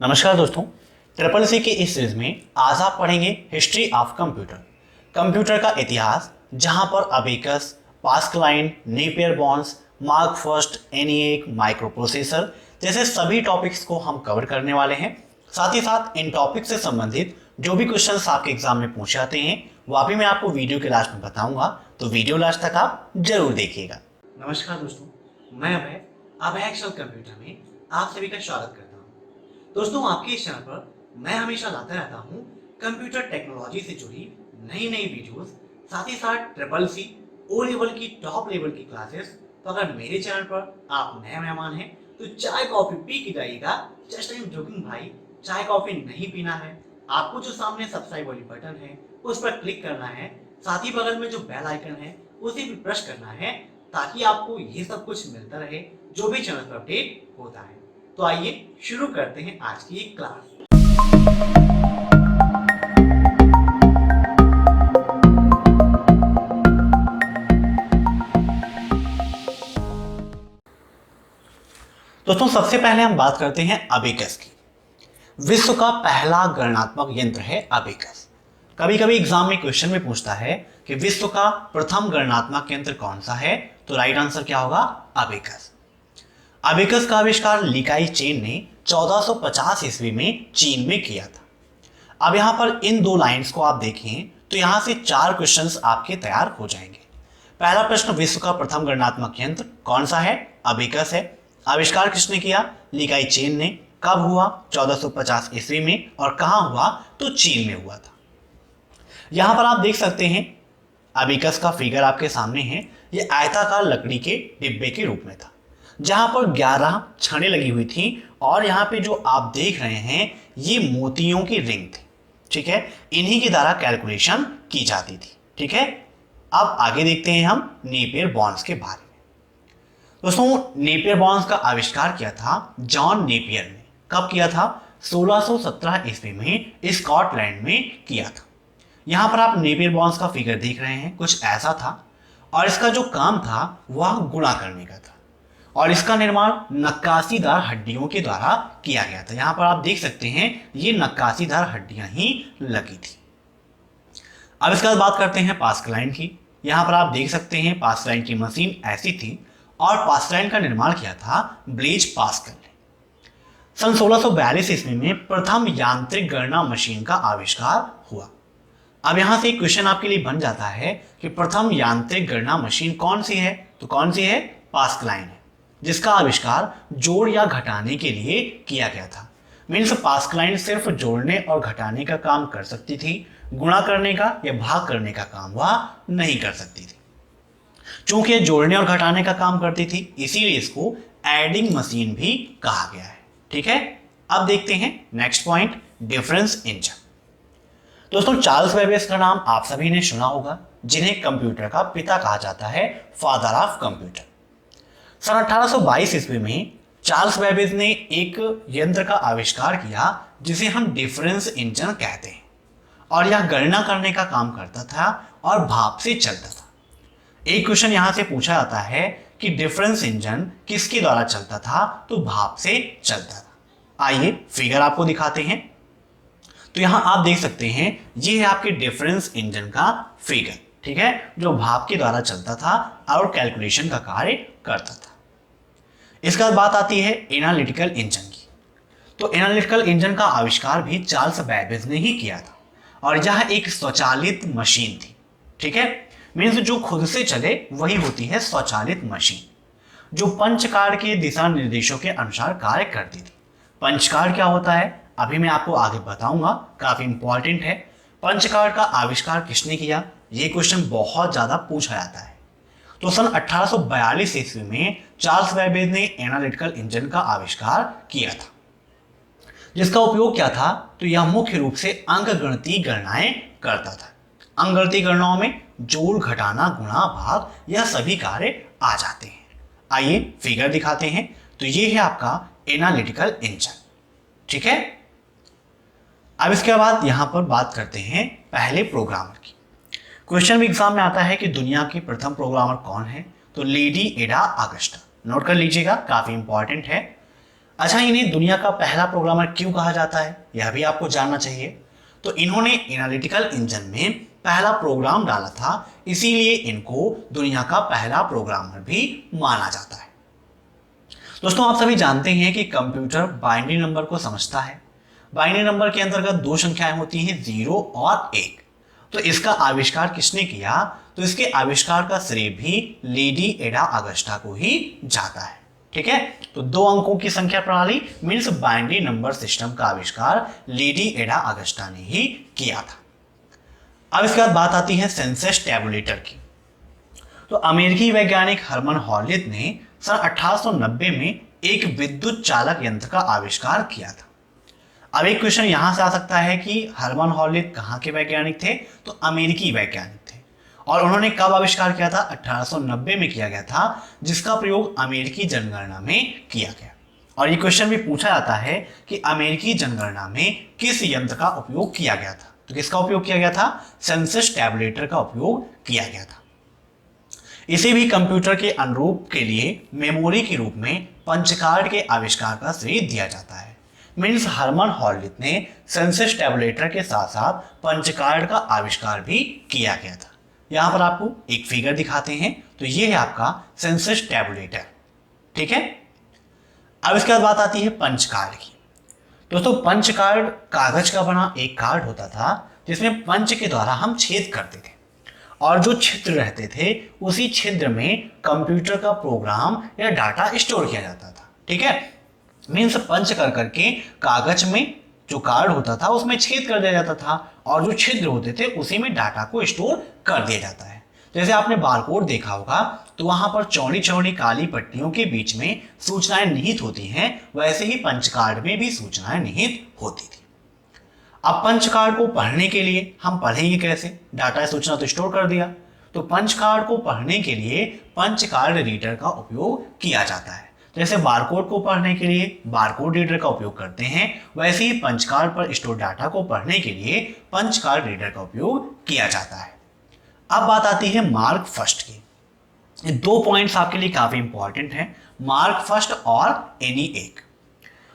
नमस्कार दोस्तों, triple C की इस सीरीज में आज आप पढ़ेंगे हिस्ट्री ऑफ कंप्यूटर। कंप्यूटर का इतिहास, जहां पर abacus, Pascaline, Napier bones, Mark first, ENIAC, microprocessor जैसे सभी टॉपिक्स को हम कवर करने वाले हैं। साथ ही साथ इन टॉपिक से संबंधित जो भी क्वेश्चंस आपके एग्जाम में पूछे जाते हैं वह भी मैं आपको वीडियो के लास्ट में बताऊंगा, तो वीडियो लास्ट तक आप जरूर देखिएगा। नमस्कार दोस्तों, मैं अभय एक्सेल कंप्यूटर में आप सभी का स्वागत करता हूँ। दोस्तों, आपके इस चैनल पर मैं हमेशा लाता रहता हूँ कंप्यूटर टेक्नोलॉजी से जुड़ी नई नई वीडियोस, साथ ही साथ ट्रिपल सी ओ लेवल की टॉप लेवल की क्लासेस। तो अगर मेरे चैनल पर आप नए मेहमान हैं तो चाय कॉफी पी के जाइएगा। जस्ट आई एम जोकिंग भाई, चाय कॉफी नहीं पीना है। आपको जो सामने सब्सक्राइब वाली बटन है उस पर क्लिक करना है, साथ ही बगल में जो बेल आइकन है उसे भी प्रेस करना है, ताकि आपको ये सब कुछ मिलता रहे जो भी चैनल पर अपडेट होता है। तो आइए शुरू करते हैं आज की क्लास। दोस्तों, सबसे पहले हम बात करते हैं अबेकस की। विश्व का पहला गणनात्मक यंत्र है अबेकस। कभी कभी एग्जाम में क्वेश्चन में पूछता है कि विश्व का प्रथम गणनात्मक यंत्र कौन सा है, तो राइट आंसर क्या होगा? अबेकस। अबेकस का आविष्कार लिकाई चेन ने 1450 ईस्वी में चीन में किया था। अब यहाँ पर इन दो लाइंस को आप देखें तो यहाँ से 4 क्वेश्चंस आपके तैयार हो जाएंगे। पहला प्रश्न, विश्व का प्रथम गणनात्मक यंत्र कौन सा है? अबेकस है। आविष्कार किसने किया? लिकाई चेन ने। कब हुआ? 1450 ईस्वी में। और कहाँ हुआ? तो चीन में हुआ था। यहाँ पर आप देख सकते हैं अबेकस का फिगर आपके सामने है। ये आयताकार लकड़ी के डिब्बे के रूप में था, जहां पर 11 छड़ें लगी हुई थी, और यहाँ पे जो आप देख रहे हैं ये मोतियों की रिंग थी। ठीक है, इन्हीं के द्वारा कैलकुलेशन की जाती थी। ठीक है, अब आगे देखते हैं हम नेपियर बॉन्ड्स के बारे में। दोस्तों, नेपियर बॉन्ड्स का आविष्कार किया था जॉन नेपियर ने। कब किया था? 1617 ईस्वी में स्कॉटलैंड में किया था। यहाँ पर आप नेपियर बॉन्ड्स का फिगर देख रहे हैं, कुछ ऐसा था, और इसका जो काम था वह गुणा करने का था, और इसका निर्माण नक्काशीदार हड्डियों के द्वारा किया गया था। यहाँ पर आप देख सकते हैं ये नक्काशीदार हड्डियां ही लगी थी। अब इसके बाद बात करते हैं पास्कलाइन की। यहाँ पर आप देख सकते हैं पास्कलाइन की मशीन ऐसी थी, और पास्कलाइन का निर्माण किया था ब्लेज पास्कल ने। सन 1642 ईस्वी में प्रथम यांत्रिक गणना मशीन का आविष्कार हुआ। अब यहाँ से एक क्वेश्चन आपके लिए बन जाता है कि प्रथम यांत्रिक गणना मशीन कौन सी है? तो कौन सी है? पास्कलाइन है, जिसका आविष्कार जोड़ या घटाने के लिए किया गया था। मीन्स पास्कलाइन सिर्फ जोड़ने और घटाने का काम कर सकती थी, गुणा करने का या भाग करने का काम वह नहीं कर सकती थी। चूंकि यह जोड़ने और घटाने का काम करती थी, इसीलिए इसको एडिंग मशीन भी कहा गया है। ठीक है, अब देखते हैं नेक्स्ट पॉइंट, डिफरेंस इंजन। दोस्तों, चार्ल्स बेबेज का नाम आप सभी ने सुना होगा, जिन्हें कंप्यूटर का पिता कहा जाता है, फादर ऑफ कंप्यूटर। सन 1822 ईस्वी में चार्ल्स बेबेज ने एक यंत्र का आविष्कार किया जिसे हम डिफरेंस इंजन कहते हैं, और यह गणना करने का काम करता था और भाप से चलता था। एक क्वेश्चन यहां से पूछा जाता है कि डिफरेंस इंजन किसके द्वारा चलता था? तो भाप से चलता था। आइए फिगर आपको दिखाते हैं। तो यहां आप देख सकते हैं ये है आपके डिफरेंस इंजन का फिगर। ठीक है, जो भाप के द्वारा चलता था और कैलकुलेशन का कार्य करता था। इसके बाद बात आती है एनालिटिकल इंजन की। तो एनालिटिकल इंजन का आविष्कार भी चार्ल्स बेबेज ने ही किया था, और यह एक स्वचालित मशीन थी। ठीक है, मीन्स जो खुद से चले वही होती है स्वचालित मशीन, जो पंचकार के दिशा निर्देशों के अनुसार कार्य करती थी। पंचकार क्या होता है अभी मैं आपको आगे बताऊंगा, काफी इंपॉर्टेंट है। पंचकार का आविष्कार किसने किया? ये क्वेश्चन बहुत ज्यादा पूछा जाता है। तो सन 1842 ईस्वी में चार्ल्स बेबेज ने एनालिटिकल इंजन का आविष्कार किया था, जिसका उपयोग क्या था? तो यह मुख्य रूप से अंकगणितीय गणनाएं करता था। अंकगणितीय गणनाओं में जोड़, घटाना, गुणा, भाग, यह सभी कार्य आ जाते हैं। आइए फिगर दिखाते हैं। तो ये है आपका एनालिटिकल इंजन। ठीक है, अब इसके बाद यहां पर बात करते हैं पहले प्रोग्रामर की। क्वेश्चन भी एग्जाम में आता है कि दुनिया की प्रथम प्रोग्रामर कौन है? तो लेडी एडा ऑगस्टा। नोट कर लीजिएगा, काफी इंपॉर्टेंट है। अच्छा, इन्हें दुनिया का पहला प्रोग्रामर क्यों कहा जाता है, यह भी आपको जानना चाहिए। तो इन्होंने एनालिटिकल इंजन में पहला प्रोग्राम डाला था, इसीलिए इनको दुनिया का पहला प्रोग्रामर भी माना जाता है। दोस्तों, आप सभी जानते हैं कि कंप्यूटर बाइनरी नंबर को समझता है। बाइनरी नंबर के अंतर्गत दो संख्याएं होती हैं, 0 और 1। तो इसका आविष्कार किसने किया, तो इसके आविष्कार का श्रेय भी लेडी एडा अगस्टा को ही जाता है। ठीक है, तो दो अंकों की संख्या प्रणाली मीन्स बाइनरी नंबर सिस्टम का आविष्कार लेडी एडा अगस्टा ने ही किया था। अब इसके बाद बात आती है सेंसस टैबुलेटर की। तो अमेरिकी वैज्ञानिक हर्मन हॉलित ने सन 1890 में एक विद्युत चालक यंत्र का आविष्कार किया था। अब एक क्वेश्चन यहां से आ सकता है कि हर्मन हॉलित कहाँ के वैज्ञानिक थे, तो अमेरिकी वैज्ञानिक थे। और उन्होंने कब आविष्कार किया था, 1890 में किया गया था, जिसका प्रयोग अमेरिकी जनगणना में किया गया। और ये क्वेश्चन भी पूछा जाता है कि अमेरिकी जनगणना में किस यंत्र का उपयोग किया गया था, तो किसका उपयोग किया गया था, सेंसस टैबुलेटर का उपयोग किया गया था। इसे भी कंप्यूटर के अनुरूप के लिए मेमोरी के रूप में पंच कार्ड के आविष्कार का श्रेय दिया जाता है। मीन्स हर्मन हॉलित ने सेंसस टैबुलेटर के साथ साथ पंच कार्ड का आविष्कार भी किया गया था। यहां पर आपको एक फिगर दिखाते हैं, तो ये है आपका सेंसस टैबुलेटर। ठीक है, अब इसके बाद बात आती है पंच कार्ड की। दोस्तों, पंच कार्ड कागज का बना एक कार्ड होता था, जिसमें पंच के द्वारा हम छेद करते थे, और जो छिद्र रहते थे उसी छिद्र में कंप्यूटर का प्रोग्राम या डाटा स्टोर किया जाता था। ठीक है, मीन्स पंच कर करके कागज में जो कार्ड होता था उसमें छेद कर दिया जाता था, और जो छिद्र होते थे उसी में डाटा को स्टोर कर दिया जाता है। जैसे आपने बारकोड देखा होगा, तो वहां पर चौड़ी चौड़ी काली पट्टियों के बीच में सूचनाएं निहित होती हैं, वैसे ही पंच कार्ड में भी सूचनाएं निहित होती थी। अब पंच कार्ड को पढ़ने के लिए हम पढ़ेंगे कैसे, डाटा सूचना तो स्टोर कर दिया, तो पंच कार्ड को पढ़ने के लिए पंच कार्ड रीडर का उपयोग किया जाता है। जैसे बारकोड को पढ़ने के लिए बारकोड रीडर का उपयोग करते हैं, वैसे ही पंच कार्ड पर स्टोर डाटा को पढ़ने के लिए पंच कार्ड रीडर का उपयोग किया जाता है। अब बात आती है मार्क फर्स्ट की। ये दो पॉइंट्स आपके लिए काफी इंपॉर्टेंट हैं, मार्क फर्स्ट और ENIAC।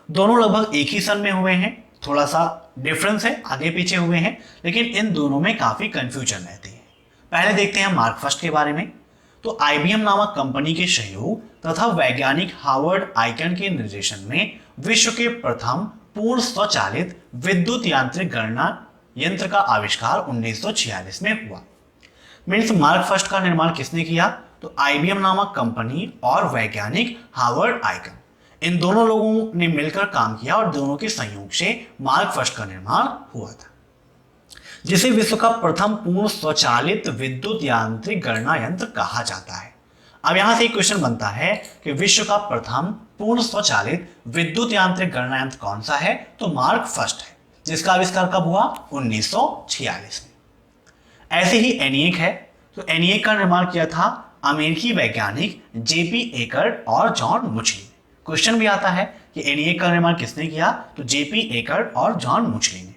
दोनों लगभग एक ही सन में हुए हैं, थोड़ा सा डिफरेंस है, आगे पीछे हुए हैं, लेकिन इन दोनों में काफी कंफ्यूजन रहती है। पहले देखते हैं मार्क फर्स्ट के बारे में। तो IBM नामक कंपनी के सहयोग तथा वैज्ञानिक हार्वर्ड आइकन के निर्देशन में विश्व के प्रथम पूर्ण स्वचालित विद्युत यांत्रिक गणना यंत्र का आविष्कार 1946 में हुआ। मीन्स मार्क फर्स्ट का निर्माण किसने किया, तो IBM नामक कंपनी और वैज्ञानिक हार्वर्ड आइकन, इन दोनों लोगों ने मिलकर काम किया और दोनों के संयोग से मार्क फर्स्ट का निर्माण हुआ था, जिसे विश्व का प्रथम पूर्ण स्वचालित विद्युत यांत्रिक गणना यंत्र कहा जाता है। अब यहां से एक क्वेश्चन बनता है कि विश्व का प्रथम पूर्ण स्वचालित विद्युत यांत्रिक गणना यंत्र कौन सा है, तो मार्क फर्स्ट है, जिसका आविष्कार कब हुआ, 1946 में। ऐसे ही ENIAC है, तो ENIAC का निर्माण किया था अमेरिकी वैज्ञानिक JP एकर्ट और जॉन मुचली। क्वेश्चन भी आता है कि ENIAC का निर्माण किसने किया, तो JP एकर्ट और जॉन मुचली ने।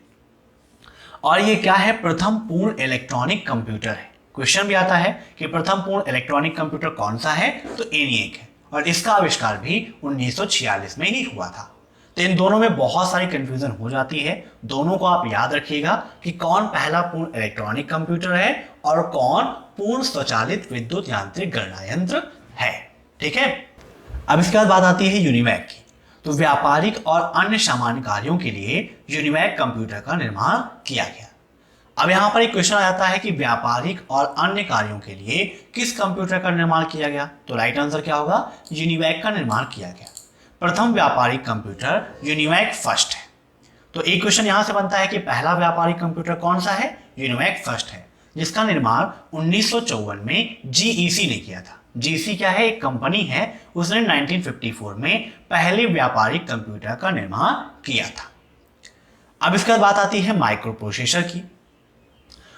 और ये क्या है, प्रथम पूर्ण इलेक्ट्रॉनिक कंप्यूटर है। क्वेश्चन भी आता है कि प्रथम पूर्ण इलेक्ट्रॉनिक कंप्यूटर कौन सा है, तो ENIAC है, और इसका आविष्कार भी 1946 में ही हुआ था। तो इन दोनों में बहुत सारी कंफ्यूजन हो जाती है, दोनों को आप याद रखिएगा कि कौन पहला पूर्ण इलेक्ट्रॉनिक कंप्यूटर है और कौन पूर्ण स्वचालित विद्युत यांत्रिक गणना यंत्र है। ठीक है, अब इसके बाद बात आती है यूनिवैक की। तो व्यापारिक और अन्य सामान्य कार्यों के लिए यूनिवैक कंप्यूटर का निर्माण किया गया। अब यहां पर एक क्वेश्चन आ जाता है कि व्यापारिक और अन्य कार्यों के लिए किस कंप्यूटर का निर्माण किया गया, तो राइट आंसर क्या होगा, यूनिवैक का निर्माण किया गया। प्रथम व्यापारिक कंप्यूटर यूनिवैक फर्स्ट है। तो एक क्वेश्चन यहां से बनता है कि पहला व्यापारिक कंप्यूटर कौन सा है, यूनिवैक फर्स्ट है, जिसका निर्माण 1954 में GEC ने किया था। GEC क्या है, एक कंपनी है, उसने 1954 में पहले व्यापारिक कंप्यूटर का निर्माण किया था। अब इसके बाद बात आती है माइक्रो प्रोसेसर की।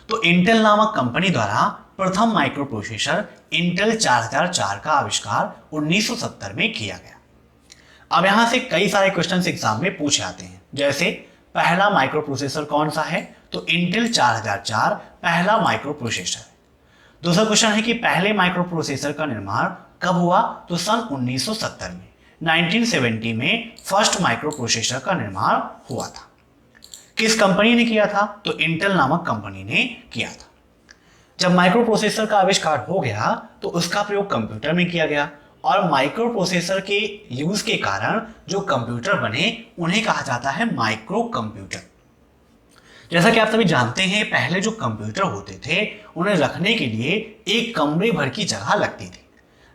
तो इंटेल नामक कंपनी द्वारा प्रथम माइक्रो प्रोसेसर इंटेल 4004 का आविष्कार 1970 में किया गया। अब यहां से कई सारे क्वेश्चन एग्जाम में पूछे जाते हैं, जैसे पहला माइक्रो प्रोसेसर कौन सा है, तो इंटेल 4004 पहला माइक्रो प्रोसेसर है। दूसरा क्वेश्चन है कि पहले माइक्रो प्रोसेसर का निर्माण कब हुआ, तो सन 1970 में। 1970 में फर्स्ट माइक्रो प्रोसेसर का निर्माण हुआ था। किस कंपनी ने किया था? तो इंटेल नामक कंपनी ने किया था। जब माइक्रो प्रोसेसर का आविष्कार हो गया तो उसका प्रयोग कंप्यूटर में किया गया और माइक्रो प्रोसेसर के यूज के कारण जो कंप्यूटर बने उन्हें कहा जाता है माइक्रो कंप्यूटर। जैसा कि आप सभी जानते हैं, पहले जो कंप्यूटर होते थे उन्हें रखने के लिए एक कमरे भर की जगह लगती थी,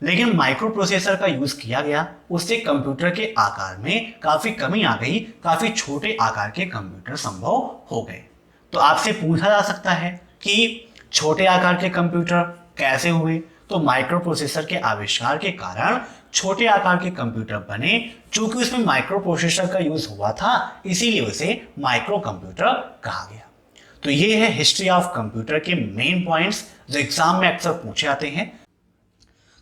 लेकिन माइक्रो प्रोसेसर का यूज किया गया, उससे कंप्यूटर के आकार में काफी कमी आ गई, काफी छोटे आकार के कंप्यूटर संभव हो गए। तो आपसे पूछा जा सकता है कि छोटे आकार के कंप्यूटर कैसे हुए? तो माइक्रो प्रोसेसर के आविष्कार के कारण छोटे आकार के कंप्यूटर बने। चूंकि उसमें माइक्रो प्रोसेसर का यूज हुआ था इसीलिए उसे माइक्रो कंप्यूटर कहा गया। तो ये है हिस्ट्री ऑफ कंप्यूटर के मेन पॉइंट्स जो एग्जाम में अक्सर पूछे जाते हैं।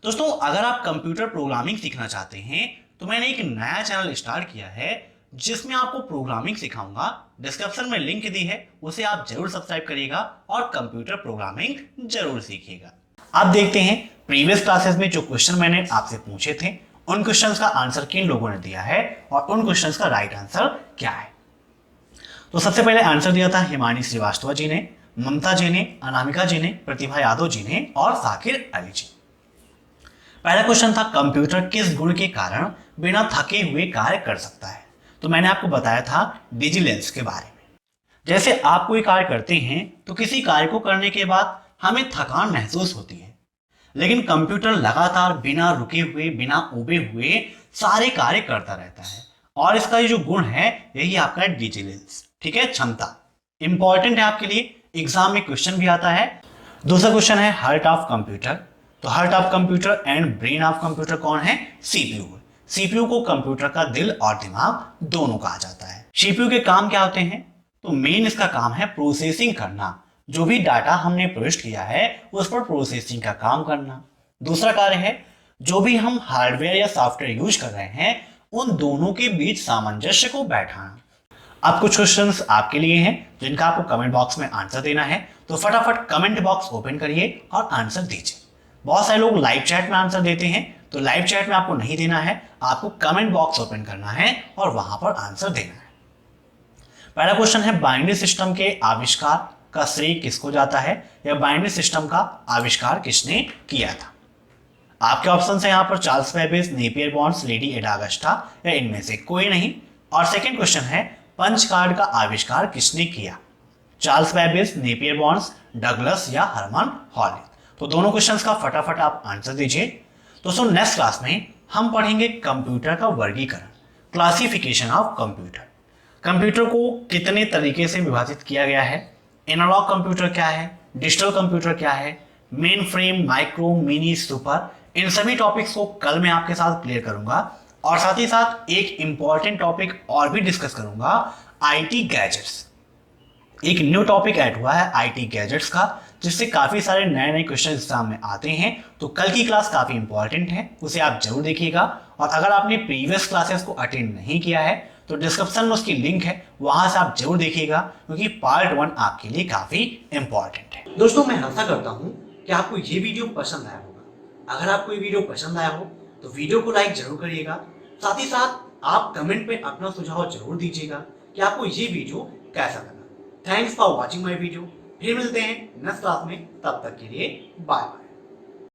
दोस्तों, अगर आप कंप्यूटर प्रोग्रामिंग सीखना चाहते हैं तो मैंने एक नया चैनल स्टार्ट किया है जिसमें आपको प्रोग्रामिंग सिखाऊंगा। डिस्क्रिप्शन में लिंक दी है, उसे आप जरूर सब्सक्राइब करिएगा और कंप्यूटर प्रोग्रामिंग जरूर सीखिएगा। आप देखते हैं प्रीवियस क्लासेस में जो क्वेश्चन मैंने आपसे पूछे थे उन क्वेश्चंस का आंसर किन लोगों ने दिया है और उन क्वेश्चंस का राइट आंसर क्या है। तो सबसे पहले आंसर दिया था हिमानी श्रीवास्तव जी ने, ममता जी ने, अनामिका जी ने, प्रतिभा यादव जी ने और साकिर अली जी। पहला क्वेश्चन था कंप्यूटर किस गुण के कारण बिना थके हुए कार्य कर सकता है? तो मैंने आपको बताया था विजिलेंस के बारे में। जैसे आप कोई कार्य करते हैं तो किसी कार्य को करने के बाद हमें थकान महसूस होती है, लेकिन कंप्यूटर लगातार बिना रुके हुए, बिना उबे हुए सारे कार्य करता रहता है और इसका ये जो गुण है यही आपका विजिलेंस, ठीक है, क्षमता। इंपॉर्टेंट है आपके लिए, एग्जाम में क्वेश्चन भी आता है। दूसरा क्वेश्चन है हार्ट ऑफ कंप्यूटर। तो heart of computer and brain of computer कौन है? सीपीयू। सीपीयू को कंप्यूटर का दिल और दिमाग दोनों कहा जाता है। सीपीयू के काम क्या होते हैं? तो मेन इसका काम है प्रोसेसिंग करना, जो भी डाटा हमने प्रविष्ट किया है उस पर प्रोसेसिंग का काम करना। दूसरा कार्य है जो भी हम हार्डवेयर या सॉफ्टवेयर यूज कर रहे हैं उन दोनों के बीच सामंजस्य को बैठाना। अब कुछ क्वेश्चंस आपके लिए हैं जिनका आपको कमेंट बॉक्स में आंसर देना है, तो फटाफट कमेंट बॉक्स ओपन करिए और आंसर दीजिए। बहुत सारे लोग लाइव चैट में आंसर देते हैं, तो लाइव चैट में आपको नहीं देना है, आपको कमेंट बॉक्स ओपन करना है और वहां पर आंसर देना है। पहला क्वेश्चन है बाइनरी सिस्टम के आविष्कार का श्रेय किसको जाता है या बाइनरी सिस्टम का आविष्कार किसने किया था? आपके ऑप्शन है यहाँ पर Charles Babbage, Napier bonds, lady एडा अगस्टा या इनमें से कोई नहीं। और सेकंड क्वेश्चन है पंच कार्ड का आविष्कार किसने किया? Charles Babbage, Napier bonds, Douglas या हरमन हॉलिक। तो दोनों क्वेश्चंस का फटाफट आप आंसर दीजिए। दोस्तों, नेक्स्ट क्लास में हम पढ़ेंगे कंप्यूटर का वर्गीकरण, क्लासिफिकेशन ऑफ कंप्यूटर। कंप्यूटर को कितने तरीके से विभाजित किया गया है, एनालॉग कंप्यूटर क्या है, डिजिटल कंप्यूटर क्या है, mainframe, micro, mini, super, इन सभी टॉपिक्स को कल मैं आपके साथ क्लियर करूंगा। और साथ ही साथ एक इंपॉर्टेंट टॉपिक और भी डिस्कस करूंगा, आईटी गैजेट्स। एक न्यू टॉपिक ऐड हुआ है आईटी गैजेट्स का, जिससे काफी सारे नए नए क्वेश्चन एग्जाम में आते हैं। तो कल की क्लास काफी इंपॉर्टेंट है, उसे आप जरूर देखिएगा। और अगर आपने प्रीवियस क्लासेस को अटेंड नहीं किया है तो डिस्क्रिप्शन में उसकी लिंक है, वहां से आप जरूर देखिएगा, क्योंकि पार्ट 1 आपके लिए काफी इंपॉर्टेंट है। दोस्तों, मैं आशा करता हूं कि आपको ये वीडियो पसंद आया होगा। अगर आपको ये वीडियो पसंद आया हो तो वीडियो को लाइक जरूर करिएगा। साथ ही साथ आप कमेंट में अपना सुझाव जरूर दीजिएगा कि आपको ये वीडियो कैसा लगा। Thanks for watching my video. फिर मिलते हैं नेक्स्ट क्लास में, तब तक के लिए बाय।